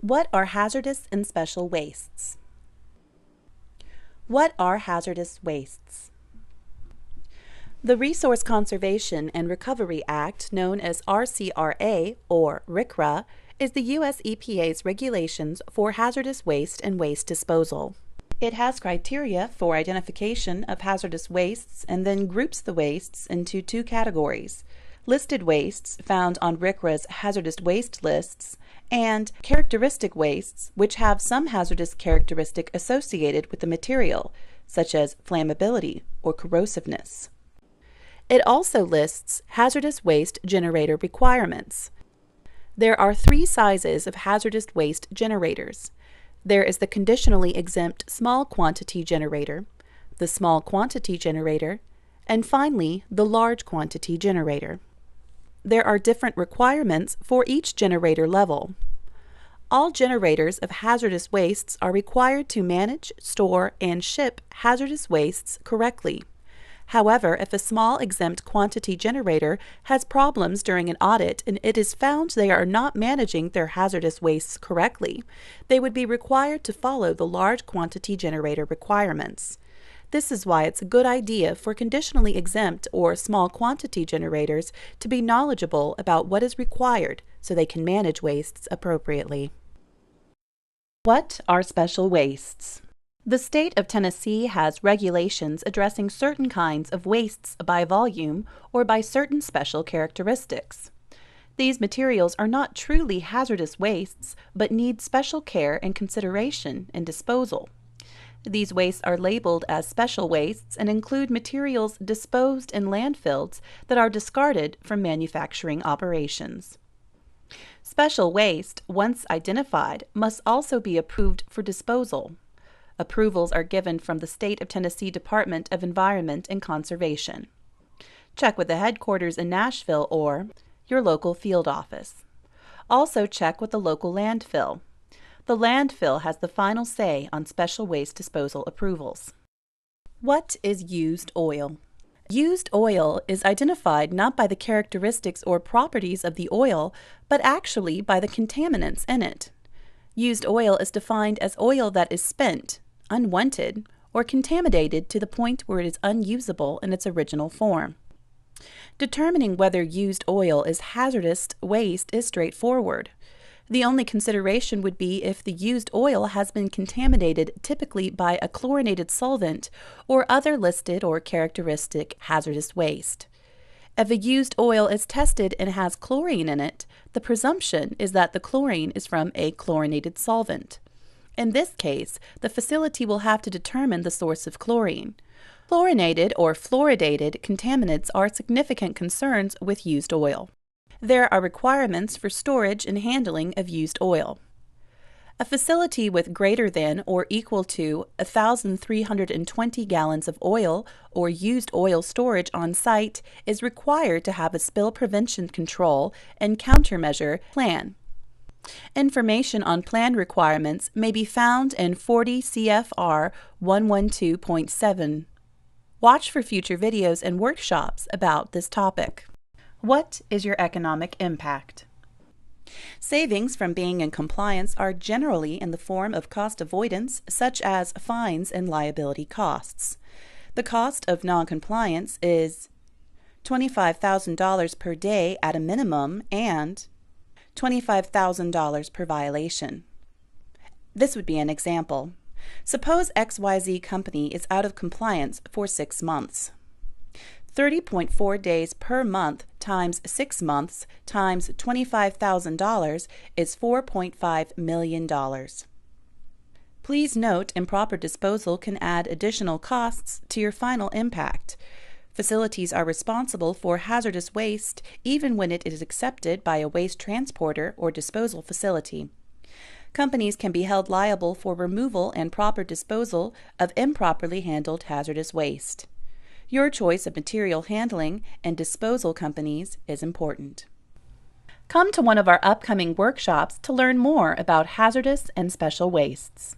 What are hazardous and special wastes? What are hazardous wastes? The Resource Conservation and Recovery Act, known as RCRA or RCRA, is the U.S. EPA's regulations for hazardous waste and waste disposal. It has criteria for identification of hazardous wastes and then groups the wastes into two categories: listed wastes found on RCRA's hazardous waste lists and characteristic wastes which have some hazardous characteristic associated with the material, such as flammability or corrosiveness. It also lists hazardous waste generator requirements. There are three sizes of hazardous waste generators. There is the conditionally exempt small quantity generator, the small quantity generator, and finally the large quantity generator. There are different requirements for each generator level. All generators of hazardous wastes are required to manage, store, and ship hazardous wastes correctly. However, if a small exempt quantity generator has problems during an audit and it is found they are not managing their hazardous wastes correctly, they would be required to follow the large quantity generator requirements. This is why it's a good idea for conditionally exempt or small quantity generators to be knowledgeable about what is required so they can manage wastes appropriately. What are special wastes? The state of Tennessee has regulations addressing certain kinds of wastes by volume or by certain special characteristics. These materials are not truly hazardous wastes, but need special care and consideration in disposal. These wastes are labeled as special wastes and include materials disposed in landfills that are discarded from manufacturing operations. Special waste, once identified, must also be approved for disposal. Approvals are given from the State of Tennessee Department of Environment and Conservation. Check with the headquarters in Nashville or your local field office. Also check with the local landfill. The landfill has the final say on special waste disposal approvals. What is used oil? Used oil is identified not by the characteristics or properties of the oil, but actually by the contaminants in it. Used oil is defined as oil that is spent, unwanted, or contaminated to the point where it is unusable in its original form. Determining whether used oil is hazardous waste is straightforward. The only consideration would be if the used oil has been contaminated, typically by a chlorinated solvent or other listed or characteristic hazardous waste. If a used oil is tested and has chlorine in it, the presumption is that the chlorine is from a chlorinated solvent. In this case, the facility will have to determine the source of chlorine. Fluorinated or fluoridated contaminants are significant concerns with used oil. There are requirements for storage and handling of used oil. A facility with greater than or equal to 1,320 gallons of oil or used oil storage on site is required to have a spill prevention control and countermeasure plan. Information on plan requirements may be found in 40 CFR 112.7. Watch for future videos and workshops about this topic. What is your economic impact? Savings from being in compliance are generally in the form of cost avoidance, such as fines and liability costs. The cost of noncompliance is $25,000 per day at a minimum and $25,000 per violation. This would be an example. Suppose XYZ company is out of compliance for 6 months. 30.4 days per month times 6 months times $25,000 is $4.5 million. Please note, improper disposal can add additional costs to your final impact. Facilities are responsible for hazardous waste even when it is accepted by a waste transporter or disposal facility. Companies can be held liable for removal and proper disposal of improperly handled hazardous waste. Your choice of material handling and disposal companies is important. Come to one of our upcoming workshops to learn more about hazardous and special wastes.